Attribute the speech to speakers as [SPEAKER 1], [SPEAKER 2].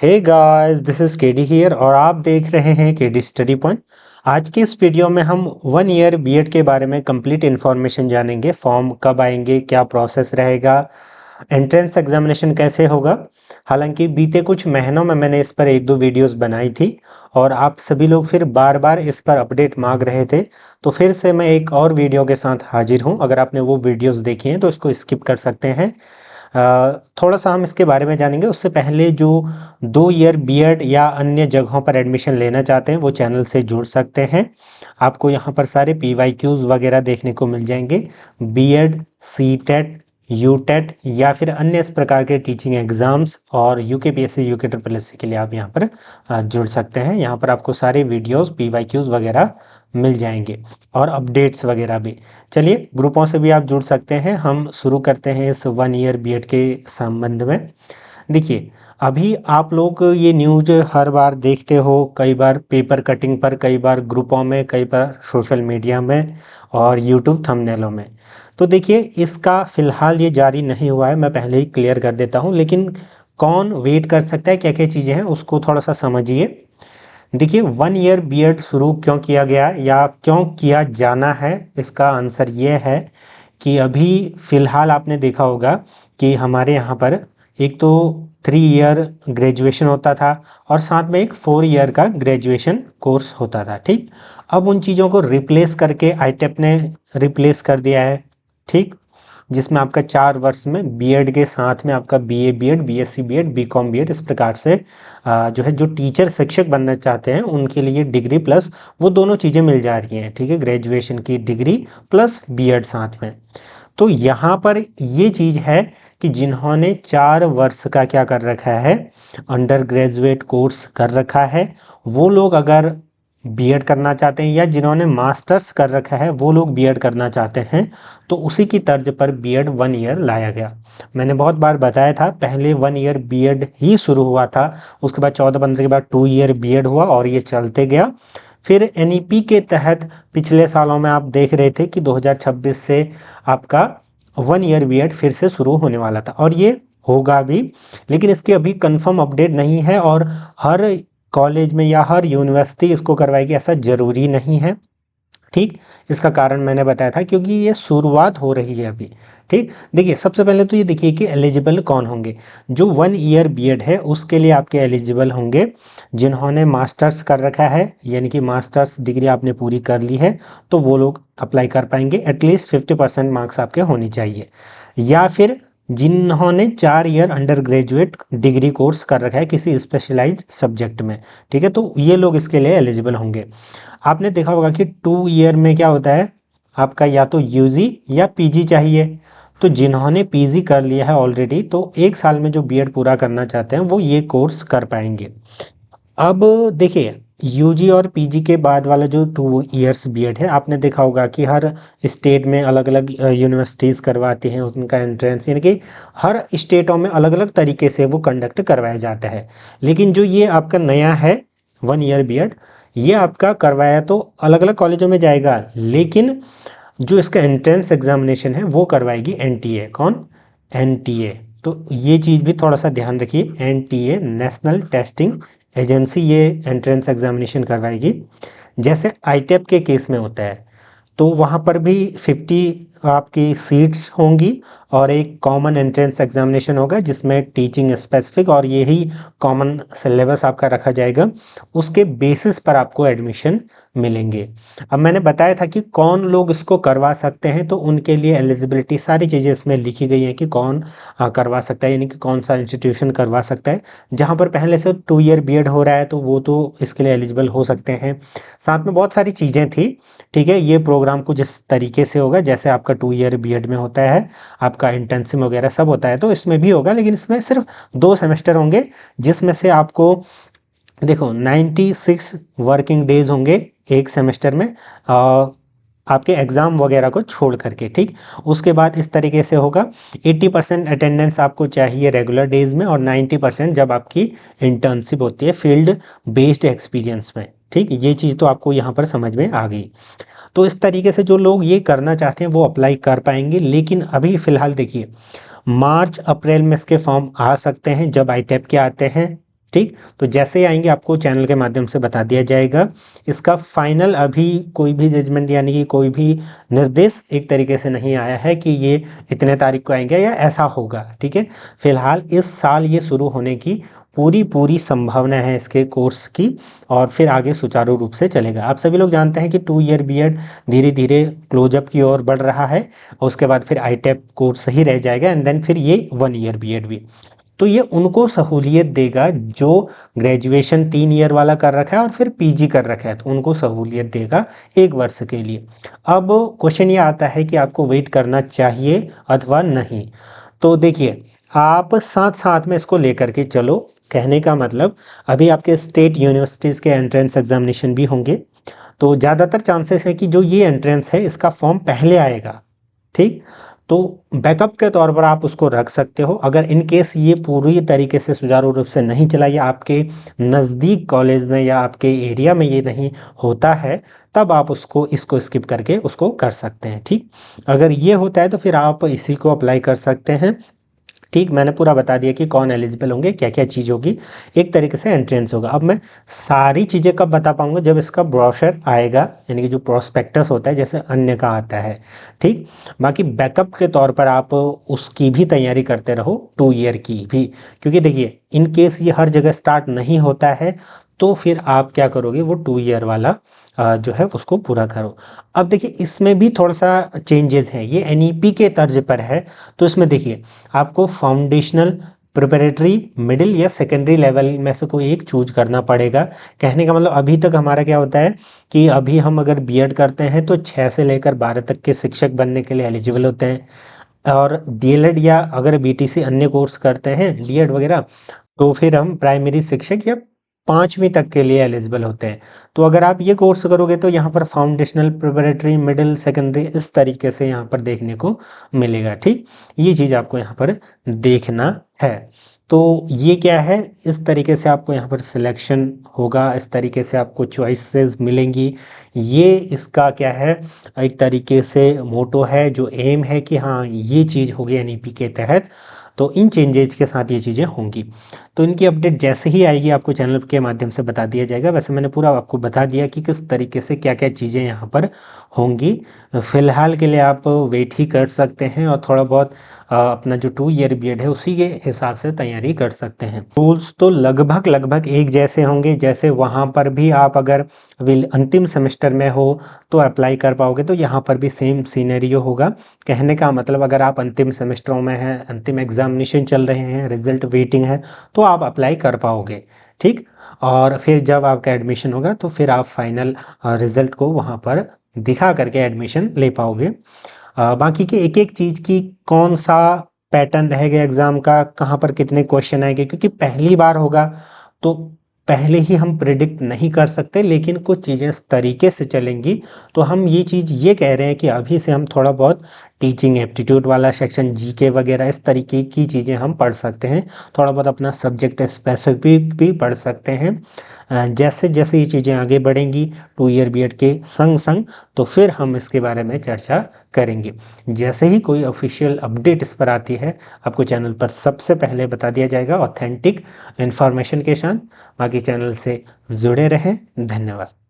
[SPEAKER 1] Hey guys, this is KD here और आप देख रहे हैं केडी स्टडी पॉइंट। आज की इस वीडियो में हम 1 ईयर बीएड के बारे में कंप्लीट इन्फॉर्मेशन जानेंगे। फॉर्म कब आएंगे, क्या प्रोसेस रहेगा, एंट्रेंस एग्जामिनेशन कैसे होगा। हालांकि बीते कुछ महीनों में मैंने इस पर एक दो वीडियोस बनाई थी और आप सभी लोग फिर बार बार इस पर अपडेट मांग रहे थे, तो फिर से मैं एक और वीडियो के साथ हाजिर हूं। अगर आपने वो वीडियोस देखी हैं तो इसको स्किप कर सकते हैं। थोड़ा सा हम इसके बारे में जानेंगे। उससे पहले जो 2 ईयर बीएड या अन्य जगहों पर एडमिशन लेना चाहते हैं वो चैनल से जुड़ सकते हैं। आपको यहाँ पर सारे पीवाईक्यूज वगैरह देखने को मिल जाएंगे। बीएड, सीटेट, यूटेट या फिर अन्य इस प्रकार के टीचिंग एग्जाम्स और यूकेपीएससी, यूके ट्रिपल एससी के लिए आप यहाँ पर जुड़ सकते हैं। यहाँ पर आपको सारे वीडियोस, पीवाईक्यूज वगैरह मिल जाएंगे और अपडेट्स वगैरह भी। चलिए, ग्रुपों से भी आप जुड़ सकते हैं। हम शुरू करते हैं इस 1 ईयर बीएड के संबंध में। देखिए, अभी आप लोग ये न्यूज हर बार देखते हो, कई बार पेपर कटिंग पर, कई बार ग्रुपों में, कई बार सोशल मीडिया में और यूट्यूब थंबनेलों में। तो देखिए, इसका फिलहाल ये जारी नहीं हुआ है, मैं पहले ही क्लियर कर देता हूँ। लेकिन कौन वेट कर सकता है, क्या क्या चीज़ें हैं, उसको थोड़ा सा समझिए। देखिए, 1 ईयर बीएड शुरू क्यों किया गया या क्यों किया जाना है, इसका आंसर ये है कि अभी फ़िलहाल आपने देखा होगा कि हमारे यहाँ पर एक तो 3 ईयर ग्रेजुएशन होता था और साथ में एक 4 ईयर का ग्रेजुएशन कोर्स होता था। ठीक, अब उन चीज़ों को रिप्लेस करके आईटेप ने रिप्लेस कर दिया है। ठीक, जिसमें आपका 4 वर्ष में बीएड के साथ में आपका BA BEd, BSc BEd, BCom BEd, इस प्रकार से जो है, जो टीचर शिक्षक बनना चाहते हैं उनके लिए डिग्री प्लस वो दोनों चीज़ें मिल जा रही हैं। ठीक है, ग्रेजुएशन की डिग्री प्लस बीएड साथ में। तो यहाँ पर ये चीज़ है कि जिन्होंने 4 वर्ष का क्या कर रखा है, अंडर ग्रेजुएट कोर्स कर रखा है, वो लोग अगर बीएड करना चाहते हैं या जिन्होंने मास्टर्स कर रखा है वो लोग बीएड करना चाहते हैं, तो उसी की तर्ज पर बीएड 1 ईयर लाया गया। मैंने बहुत बार बताया था, पहले 1 ईयर बीएड ही शुरू हुआ था, उसके बाद 14-15 के बाद 2 ईयर बीएड हुआ और ये चलते गया। फिर एनईपी के तहत पिछले सालों में आप देख रहे थे कि 2026 से आपका 1 ईयर बीएड फिर से शुरू होने वाला था और ये होगा भी। लेकिन इसकी अभी कंफर्म अपडेट नहीं है और हर कॉलेज में या हर यूनिवर्सिटी इसको करवाएगी ऐसा ज़रूरी नहीं है। ठीक, इसका कारण मैंने बताया था क्योंकि ये शुरुआत हो रही है अभी। ठीक, देखिए, सबसे पहले तो ये देखिए कि एलिजिबल कौन होंगे। जो 1 ईयर बीएड है उसके लिए आपके एलिजिबल होंगे जिन्होंने मास्टर्स कर रखा है, यानी कि मास्टर्स डिग्री आपने पूरी कर ली है, तो वो लोग अप्लाई कर पाएंगे। एटलीस्ट 50% मार्क्स आपके होने चाहिए। या फिर जिन्होंने 4 year under graduate degree course कर रखा है किसी स्पेशलाइज्ड सब्जेक्ट में। ठीक है, तो ये लोग इसके लिए एलिजिबल होंगे। आपने देखा होगा कि 2 ईयर में क्या होता है, आपका या तो यूजी या पीजी चाहिए। तो जिन्होंने पीजी कर लिया है ऑलरेडी, तो 1 साल में जो बीएड पूरा करना चाहते हैं वो ये कोर्स कर पाएंगे। अब देखिए, यूजी और पीजी के बाद वाला जो 2 ईयर्स बीएड है, आपने देखा होगा कि हर स्टेट में अलग अलग यूनिवर्सिटीज़ करवाती हैं उनका एंट्रेंस, यानी कि हर स्टेटों में अलग अलग तरीके से वो कंडक्ट करवाया जाता है। लेकिन जो ये आपका नया है 1 ईयर बीएड, ये आपका करवाया तो अलग अलग कॉलेजों में जाएगा, लेकिन जो इसका एंट्रेंस एग्जामिनेशन है वो करवाएगी एनटीए। कौन? एनटीए। तो ये चीज़ भी थोड़ा सा ध्यान रखिए, एनटीए नेशनल टेस्टिंग एजेंसी ये एंट्रेंस एग्जामिनेशन करवाएगी। जैसे आईटेप के केस में होता है, तो वहाँ पर भी 50 आपकी सीट्स होंगी और एक कॉमन एंट्रेंस एग्जामिनेशन होगा जिसमें टीचिंग स्पेसिफिक और यही कॉमन सिलेबस आपका रखा जाएगा। उसके बेसिस पर आपको एडमिशन मिलेंगे। अब मैंने बताया था कि कौन लोग इसको करवा सकते हैं, तो उनके लिए एलिजिबिलिटी सारी चीज़ें इसमें लिखी गई हैं कि कौन करवा सकता है, यानी कि कौन सा इंस्टीट्यूशन करवा सकता है। जहाँ पर पहले से 2 ईयर बीएड हो रहा है तो वो तो इसके लिए एलिजिबल हो सकते हैं। साथ में बहुत सारी चीज़ें थी। ठीक है, ये प्रोग्राम कुछ इस तरीके से होगा जैसे आपका 2 ईयर बीएड में होता है, आपका इंटर्नशिप वगैरह सब होता है, तो इसमें भी होगा। लेकिन इसमें सिर्फ 2 सेमेस्टर होंगे, जिसमें से आपको देखो 96 वर्किंग डेज होंगे एक सेमेस्टर में, आपके एग्ज़ाम वगैरह को छोड़ करके। ठीक, उसके बाद इस तरीके से होगा, 80% अटेंडेंस आपको चाहिए रेगुलर डेज में और 90% जब आपकी इंटर्नशिप होती है फील्ड बेस्ड एक्सपीरियंस में। ठीक, ये चीज़ तो आपको यहाँ पर समझ में आ गई। तो इस तरीके से जो लोग ये करना चाहते हैं वो अप्लाई कर पाएंगे। लेकिन अभी फ़िलहाल देखिए, मार्च अप्रैल में इसके फॉर्म आ सकते हैं जब आईटेप के आते हैं। ठीक। तो जैसे ही आएंगे आपको चैनल के माध्यम से बता दिया जाएगा। इसका फाइनल अभी कोई भी जजमेंट यानी कि कोई भी निर्देश एक तरीके से नहीं आया है कि ये इतने तारीख को आएंगे या ऐसा होगा, ठीक है। फिलहाल इस साल ये शुरू होने की पूरी पूरी संभावना है इसके कोर्स की, और फिर आगे सुचारू रूप से चलेगा। आप सभी लोग जानते हैं कि 2 ईयर बीएड धीरे धीरे क्लोजअप की ओर बढ़ रहा है, और उसके बाद फिर आईटेप कोर्स ही रह जाएगा, एंड देन फिर ये 1 ईयर बीएड भी। तो ये उनको सहूलियत देगा जो ग्रेजुएशन 3 ईयर वाला कर रखा है और फिर पीजी कर रखा है, तो उनको सहूलियत देगा 1 वर्ष के लिए। अब क्वेश्चन ये आता है कि आपको वेट करना चाहिए अथवा नहीं। तो देखिए, आप साथ साथ में इसको लेकर के चलो। कहने का मतलब, अभी आपके स्टेट यूनिवर्सिटीज़ के एंट्रेंस एग्जामिनेशन भी होंगे, तो ज़्यादातर चांसेस है कि जो ये एंट्रेंस है इसका फॉर्म पहले आएगा, ठीक। तो बैकअप के तौर पर आप उसको रख सकते हो। अगर इन केस ये पूरी तरीके से सुचारू रूप से नहीं चला, या आपके नज़दीक कॉलेज में या आपके एरिया में ये नहीं होता है, तब आप इसको स्किप करके उसको कर सकते हैं, ठीक। अगर ये होता है तो फिर आप इसी को अप्लाई कर सकते हैं, ठीक। मैंने पूरा बता दिया कि कौन एलिजिबल होंगे, क्या क्या चीज़ होगी, एक तरीके से एंट्रेंस होगा। अब मैं सारी चीज़ें कब बता पाऊंगा, जब इसका ब्रोशर आएगा, यानी कि जो प्रोस्पेक्टस होता है जैसे अन्य का आता है, ठीक। बाकी बैकअप के तौर पर आप उसकी भी तैयारी करते रहो, 2 ईयर की भी, क्योंकि देखिए इन केस ये हर जगह स्टार्ट नहीं होता है, तो फिर आप क्या करोगे, वो 2 ईयर वाला जो है उसको पूरा करो। अब देखिए इसमें भी थोड़ा सा चेंजेस हैं, ये एनईपी के तर्ज पर है। तो इसमें देखिए, आपको फाउंडेशनल, प्रिपरेटरी, मिडिल या सेकेंडरी लेवल में से कोई एक चूज करना पड़ेगा। कहने का मतलब, अभी तक हमारा क्या होता है कि अभी हम अगर बीएड करते हैं तो 6 से लेकर 12 तक के शिक्षक बनने के लिए एलिजिबल होते हैं, और डीएलएड या अगर बीटीसी अन्य कोर्स करते हैं, डीएड वगैरह, तो फिर हम प्राइमरी शिक्षक या 5वीं तक के लिए एलिजिबल होते हैं। तो अगर आप ये कोर्स करोगे तो यहाँ पर फाउंडेशनल, प्रिपरेटरी, मिडिल, सेकेंडरी इस तरीके से यहाँ पर देखने को मिलेगा, ठीक। ये चीज़ आपको यहाँ पर देखना है। तो ये क्या है, इस तरीके से आपको यहाँ पर सिलेक्शन होगा, इस तरीके से आपको चॉइसेस मिलेंगी। ये इसका क्या है, एक तरीके से मोटो है, जो एम है कि हाँ ये चीज़ होगी एनईपी के तहत। तो इन चेंजेस के साथ ये चीज़ें होंगी। तो इनकी अपडेट जैसे ही आएगी आपको चैनल के माध्यम से बता दिया जाएगा। वैसे मैंने पूरा आपको बता दिया कि किस तरीके से क्या क्या चीज़ें यहाँ पर होंगी। फिलहाल के लिए आप वेट ही कर सकते हैं, और थोड़ा बहुत अपना जो 2 ईयर बीएड है उसी के हिसाब से तैयारी कर सकते हैं। रूल्स तो लगभग लगभग एक जैसे होंगे, जैसे वहाँ पर भी आप अगर अंतिम सेमेस्टर में हो तो अप्लाई कर पाओगे, तो यहाँ पर भी सेम सीनेरियो होगा। कहने का मतलब, अगर आप अंतिम सेमेस्टरों में हैं, अंतिम एग्जामिनेशन चल रहे हैं, रिजल्ट वेटिंग है, तो आप अप्लाई कर पाओगे, ठीक। और फिर जब आपका एडमिशन होगा तो फिर आप फाइनल रिजल्ट को वहाँ पर दिखा करके एडमिशन ले पाओगे। बाकी की एक एक चीज़ की कौन सा पैटर्न रहेगा एग्ज़ाम का, कहाँ पर कितने क्वेश्चन आएंगे, क्योंकि पहली बार होगा तो पहले ही हम प्रिडिक्ट नहीं कर सकते, लेकिन कुछ चीज़ें इस तरीके से चलेंगी। तो हम ये चीज़ ये कह रहे हैं कि अभी से हम थोड़ा बहुत टीचिंग एप्टीट्यूड वाला सेक्शन, जीके वगैरह इस तरीके की चीज़ें हम पढ़ सकते हैं, थोड़ा बहुत अपना सब्जेक्ट स्पेसिफिक भी पढ़ सकते हैं। जैसे जैसे ये चीज़ें आगे बढ़ेंगी 2 ईयर बीएड के संग संग, तो फिर हम इसके बारे में चर्चा करेंगे। जैसे ही कोई ऑफिशियल अपडेट इस पर आती है, आपको चैनल पर सबसे पहले बता दिया जाएगा, ऑथेंटिक इन्फॉर्मेशन के साथ। बाकी चैनल से जुड़े रहें। धन्यवाद।